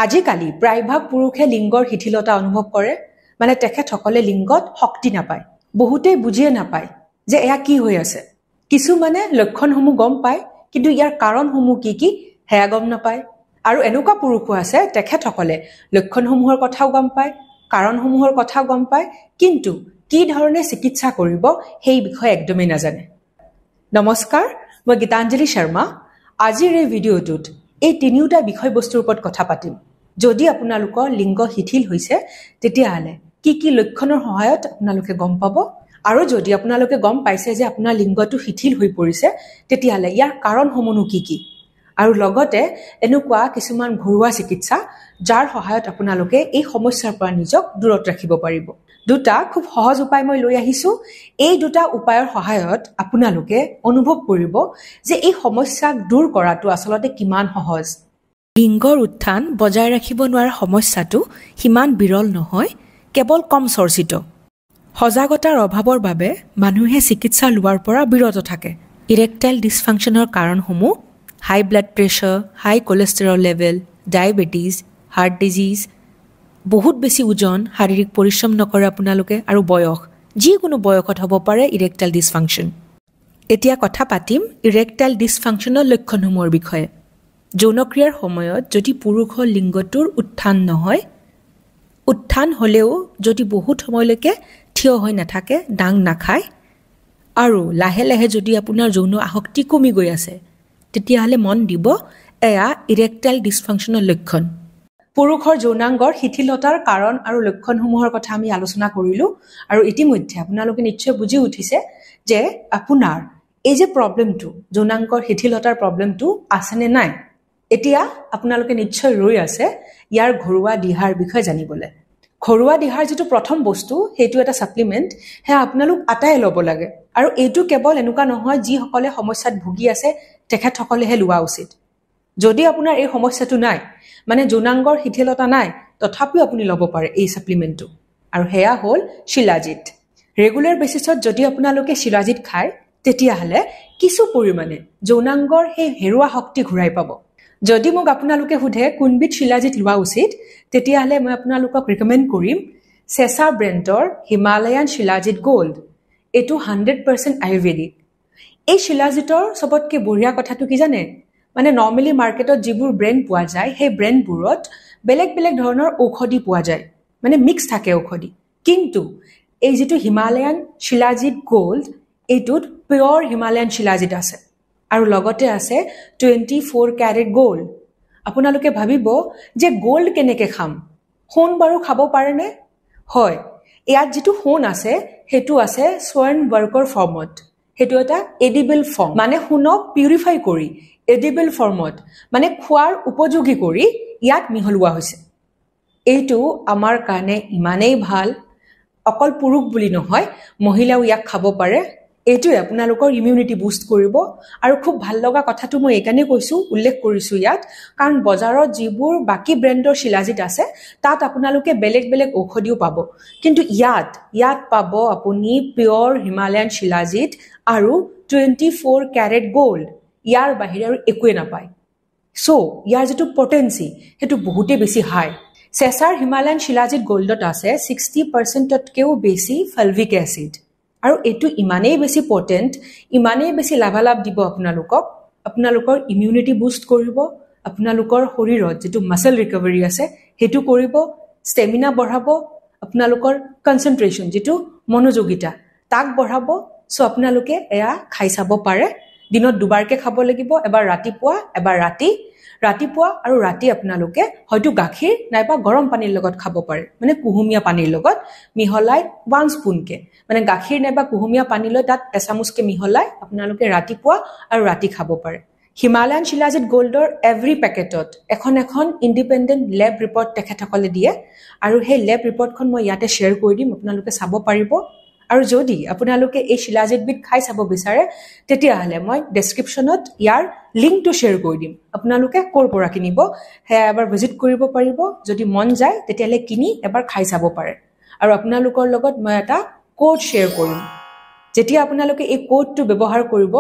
আজিকালি প্ৰায়ভাগ পুৰুষে লিংগৰ শিথিলতা অনুভৱ কৰে মানে তেখেতসকলে লিংগত শক্তি নাপায় বহুতেই বুজিয়ে নাপায় যে এয়া কি হৈ আছে কিছুমানে লক্ষণসমূহ গম পায় কিন্তু ইয়াৰ কাৰণসমূহ কি হেয়া গম নাপায় আৰু এনেকুৱা পুৰুষো আছে তেখেতসকলে লক্ষণসমূহৰ কথাও গম পায় কাৰণসমূহৰ কথাও গম পায় কিন্তু কি ধৰণে চিকিৎসা কৰিব সেই বিষয়ে একদমেই নাজানে নমস্কাৰ মই গীতাঞ্জলি শৰ্মা আজিৰ এই ভিডিঅ'টোত এই তিনিটা বিষয়বস্তুৰ ওপৰত কথা পাতিম যদি আপোনালোকৰ লিংগ শিথিল হৈছে তেতিয়াহলে কি লক্ষণৰ সহায়ত আপোনালোকে গম পাব আৰু যদি আপোনালোকে গম পাইছে যে আপোনাৰ লিংগটো শিথিল হৈ পৰিছে তেতিয়াহলে ইয়াৰ কাৰণসমূহ কি আৰু লগতে এনেকুৱা কিছুমান ঘৰুৱা চিকিৎসা যাৰ সহায়ত আপোনালোকে এই সমস্যাৰ পৰা নিজক দূৰত ৰাখিব পাৰিব দুটা খুব সহজ উপায় মই লৈ আহিছো এই দুটা উপায়ৰ সহায়ত আপোনালোকে অনুভৱ কৰিব যে এই সমস্যাক দূৰ কৰাটো আসলতে কিমান সহজ লিংগৰ উত্থান বজাই ৰাখিব নোৱাৰা সমস্যাটো হিমান বিৰল নহয় কেৱল কম চৰ্চিত সজাগতাৰ অভাৱৰ বাবে মানুহে চিকিৎসা লোৱাৰ পৰা বিৰত থাকে ইৰেক্টাইল ডিছফাংচনৰ কাৰণসমূহ হাই ব্লাড প্ৰেছাৰ হাই কোলেষ্টৰল লেভেল ডায়েবেটিছ হাৰ্ট ডিজিজ বহুত বেছি ওজন শাৰীৰিক পৰিশ্ৰম নকৰে আপোনালোকে আৰু বয়স যিকোনো বয়সত হ'ব পাৰে ইৰেক্টাইল ডিছফাংচন এতিয়া কথা পাতিম ইৰেক্টাইল ডিছফাংচনৰ লক্ষণসমূহৰ বিষয়ে যৌনক্ৰিয়াৰ সময়ত যদি পুৰুষৰ লিংগটোৰ উত্থান নহয় উত্থান হ'লেও যদি বহুত সময়লৈকে থিয় হৈ নাথাকে ডাং নাখায় আৰু লাহে লাহে যদি আপোনাৰ যৌন আসক্তি কমি গৈ আছে তেতিয়াহ'লে মন দিব এয়া ইৰেক্টাইল ডিছফাংচনৰ লক্ষণ পুৰুষৰ যৌনাংগৰ শিথিলতাৰ কাৰণ আৰু লক্ষণসমূহৰ কথা আমি আলোচনা কৰিলো আৰু ইতিমধ্যে আপোনালোকে নিশ্চয় বুজি উঠিছে যে আপোনাৰ এই যে প্ৰবলেমটো যৌনাংগৰ শিথিলতাৰ প্ৰবলেমটো আছে নে নাই এতিয়া আপোনালোকে নিশ্চয় ৰৈ আছে ইয়াৰ ঘৰুৱা দিহাৰ বিষয়ে জানিবলৈ ঘৰুৱা দিহাৰ যেটো প্ৰথম বস্তু হেতু এটা সাপ্লিমেন্ট হে আপোনালোক আটাই ল'ব লাগে আৰু এইটো কেৱল এনেকুৱা নহয় যি সকলে সমস্যাত ভুগি আছে তেখেতসকলেহে লোৱা উচিত যদি আপোনাৰ এই সমস্যাটো নাই মানে যৌনাংগৰ শিথিলতা নাই তথাপিও আপুনি ল'ব পাৰে এই সাপ্লিমেন্টটো আৰু হেয়া হ'ল শিলাজিত ৰেগুলাৰ বেচিছত যদি আপোনালোকে শিলাজিত খায় তেতিয়াহলে কিছু পৰিমাণে যৌনাংগৰ সেই হেৰুৱা শক্তি ঘূৰাই পাব যদি মোক আপোনালোকে সুধে কোনবিধ শিলাজিত লোৱা উচিত তেতিয়াহলে মই আপোনালোকক ৰিকমেন্ড কৰিম সেসা ব্ৰেণ্ডৰ হিমালয়ান শিলাজিত গোল্ড এটো 100% আয়ুৰ্বেদিক এই শিলাজিতৰ সবতকে বঢ়িয়া কথাটো কি জানে মানে নৰমালি মাৰ্কেটত যিবোৰ ব্ৰেণ্ড পোৱা যায় সেই ব্ৰেণ্ডবোৰত বেলেগ বেলেগ ধৰণৰ ঔষধি পোৱা যায় মানে মিক্স থাকে ঔষধি কিন্তু এই যেটো Himalayan Shilajit gold এটোত pure Himalayan Shilajit আছে আৰু লগতে আছে 24 ক্যাৰেট গোল্ড আপোনালোকে ভাবিব যে গোল্ড কেনেকে খাম সোণ বাৰু খাব পাৰে নে হয় ইয়াত যেটো সোণ আছে হেতু আছে সোণ ওয়াৰ্কৰ ফৰ্মত হেতু এটা এডিবল ফৰ্ম মানে সোণক পিউৰিফাই কৰি এডিবল ফৰ্মত মানে খোৱাৰ উপযোগী কৰি ইয়াত মিহলোৱা হৈছে এইটো আমাৰ কাৰণে ইমানেই ভাল অকল পুৰুষ বুলি নহয় মহিলাও ইয়াক খাব পাৰে এইটো আপোনালোকৰ ইমিউনিটি বুষ্ট কৰিব আৰু খুব ভাল লগা কথাটো মই একানে কৈছো উল্লেখ কৰিছো ইয়াত কাৰণ বজাৰত যিবোৰ বাকি ব্ৰেণ্ডৰ শিলাজিত আছে তাত আপোনালোকে বেলেগ বেলেগ ঔষধিও পাব কিন্তু ইয়াত পাব আপুনি পিওর হিমালয়ান শিলাজিত আৰু 24 ক্যাৰেট গোল্ড ইয়াৰ বাহিৰে আৰু একোৱে নাপায় সো ইয়াৰ যেটো পটেন্সি হেতু বহুতে বেছি হাই সেসাৰ হিমালয়ান শিলাজিত গোল্ডত আছে 60% তকৈও বেছি ফলভিক এসিড আৰু এটো ইমানেই বেছি পটেন্ট ইমানেই বেছি লাভালাভ দিব আপোনালোকৰ ইমিউনিটি বুষ্ট কৰিব আপোনালোকৰ শৰীৰত যেটো মাসল ৰিকভাৰি আছে হেতু কৰিব ষ্টেমিনা বঢ়াব আপোনালোকৰ কনসেন্ট্ৰেচন যেটো মনোযোগিতা তাক বঢ়াব সো আপোনালোকে এয়া খাই চাব পাৰে দিনত দুবাৰকে খাব লাগিব এবাৰ ৰাতিপুৱা এবাৰ ৰাতিপুৱা আৰু ৰাতি আপোনালোকে হয়তো গাখীৰ নাইবা গৰম পানীৰ লগত খাব পাৰে মানে কুহুমীয়া পানীৰ লগত মিহলাই 1 স্পুনকে মানে গাখীৰ নাইবা কুহুমীয়া পানী লৈ তাত এচামুচকে মিহলাই আপোনালোকে ৰাতিপুৱা আৰু ৰাতি খাব পাৰে হিমালয়ান শিলাজিত গোল্ডৰ এভৰি পেকেটত এখন ইন্ডিপেন্ডেন্ট ল্যাব ৰিপৰ্ট তেখেতসকলে দিয়ে আৰু সেই ল্যাব ৰিপৰ্টখন মই ইয়াতে শেয়াৰ কৰি দিম আপোনালোকে চাব পাৰিব আৰু যদি আপোনালোকে এই শিলাজিত বিট খাই চাব বিচাৰে তেতিয়াহলে মই ডেসক্ৰিপচনত ইয়াৰ লিংকটো শেয়াৰ কৰি দিম আপোনালোকে কৰ পৰা কিনিব হে এবাৰ ভিজিট কৰিব পাৰিব যদি মন যায় তেতিয়ালে কিনি এবাৰ খাই চাব পাৰে আৰু আপোনালোকৰ লগত মই এটা কোড শেয়াৰ কৰিম যেতিয়া আপোনালোকে এই কোডটো ব্যৱহাৰ কৰিব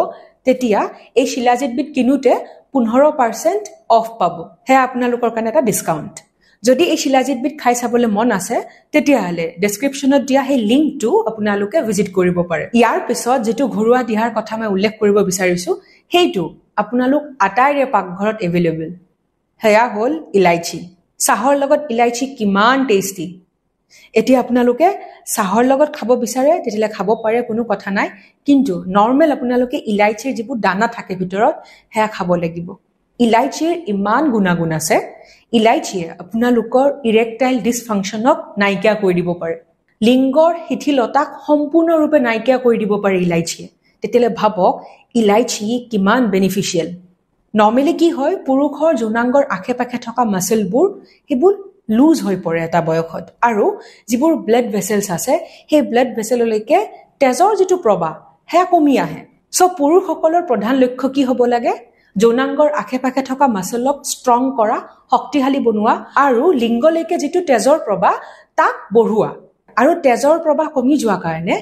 তেতিয়া এই শিলাজিত বিট কিনুতে 15% অফ পাব হে আপোনালোকৰ কাৰণে এটা ডিসকাউন্ট যদি এই শিলাজিতবিধ খাই চাবলৈ মন আছে তেতিয়াহ'লে ডেছক্ৰিপশ্যনত দিয়া সেই লিংকটো আপোনালোকে ভিজিট কৰিব পাৰে। ইয়াৰ পিছত যেটো ঘৰুৱা দিহাৰ কথা মই উল্লেখ কৰিব বিচাৰিছো সেইটো আপোনালোক আটাইৰে পাকঘৰত এভেইলেবল। হেয়া হ'ল ইলাইচি। চাহৰ লগত ইলাইচি কিমান টেষ্টি। এতিয়া আপোনালোকে চাহৰ লগত খাব বিচাৰে তেতিয়ালে খাব পাৰে, কোনো কথা নাই, কিন্তু নৰ্মেল আপোনালোকে ইলাইচিৰ যিবোৰ দানা থাকে ভিতৰত হেয়া খাব লাগিব। ইলাইচিৰ ইমান গুণাগুণ আছে, ইলাইচিয়ে আপোনালোকৰ ইৰেক্টাইল ডিছফাংচনক নাইকিয়া কৰি দিব পাৰে। লিংগৰ শিথিলতাক সম্পূৰ্ণৰূপে নাইকিয়া কৰি দিব পাৰে ইলাইচিয়ে। তেতিয়ালে ভাবক ইলাইচি কিমান বেনিফিচিয়েল। নৰ্মেলি কি হয়, পুৰুষৰ যৌনাংগৰ আশে-পাশে থকা মাসলবোৰ সেইবোৰ লুজ হৈ পৰে এটা বয়সত, আৰু যিবোৰ ব্লাড ভেছেলছ আছে সেই ব্লাড ভেছেললৈকে তেজৰ যিটো প্ৰবাহ হেয়া কমি আহে। সো পুৰুষসকলৰ প্ৰধান লক্ষ্য কি হ'ব লাগে, যৌনাংগৰ আশে-পাশে থকা মাসলক ষ্ট্ৰং কৰা, শক্তিশালী বনোৱা, আৰু লিংগলৈকে যিটো তেজৰ প্ৰবাহ তাক বঢ়োৱা। আৰু তেজৰ প্ৰবাহ কমি যোৱা কাৰণে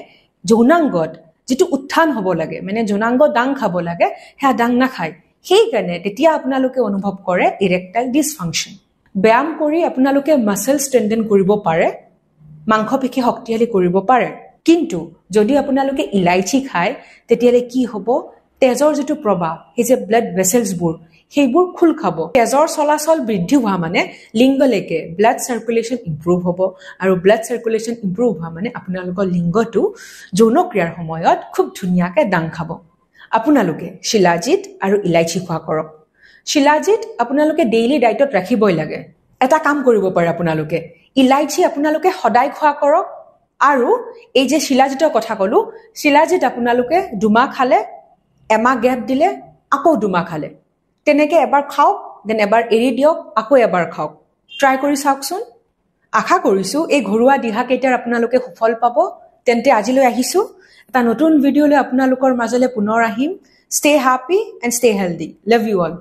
যৌনাংগত যিটো উত্থান হ'ব লাগে, মানে যৌনাংগ দাং খাব লাগে, হেয়া দাং নাখায়। সেইকাৰণে তেতিয়া আপোনালোকে অনুভৱ কৰে ইৰেক্টাইল ডিছফাংচন। ব্যায়াম কৰি আপোনালোকে মাসল ষ্ট্ৰেন্থেন কৰিব পাৰে, মাংসপেশী শক্তিশালী কৰিব পাৰে, কিন্তু যদি আপোনালোকে ইলাইচি খায় তেতিয়ালে কি হ'ব, তেজৰ যিটো প্ৰবাহ, সেই যে ব্লাড ভেছেলছবোৰ সেইবোৰ খোল খাব। তেজৰ চলাচল বৃদ্ধি হোৱা মানে লিংগলৈকে ব্লাড চাৰ্কুলেশ্যন ইম্প্ৰুভ হ'ব, আৰু ব্লাড চাৰ্কুলেশ্যন ইম্প্ৰুভ হোৱা মানে আপোনালোকৰ লিংগটো যৌনক্ৰিয়াৰ সময়ত খুব ধুনীয়াকৈ দাং খাব। আপোনালোকে শিলাজিত আৰু ইলাইচি খোৱা কৰক। শিলাজিত আপোনালোকে ডেইলি ডায়েটত ৰাখিবই লাগে। এটা কাম কৰিব পাৰে আপোনালোকে, ইলাইচি আপোনালোকে সদায় খোৱা কৰক, আৰু এই যে শিলাজিতৰ কথা ক'লো, শিলাজিত আপোনালোকে 2 মাহ খালে, এমাহ গেপ দিলে, আকৌ 2 মাহ খালে, তেনেকে এবাৰ খাওক, দেন এবাৰ এৰি দিয়ক, আকৌ এবাৰ খাওক। ট্ৰাই কৰি চাওকচোন। আশা কৰিছো এই ঘৰুৱা দিহা কেইটাৰ আপোনালোকে সুফল পাব। তেন্তে আজিলৈ আহিছো, এটা নতুন ভিডিঅ'লৈ আপোনালোকৰ মাজলৈ পুনৰ আহিম। Stay happy and stay healthy. Love you all.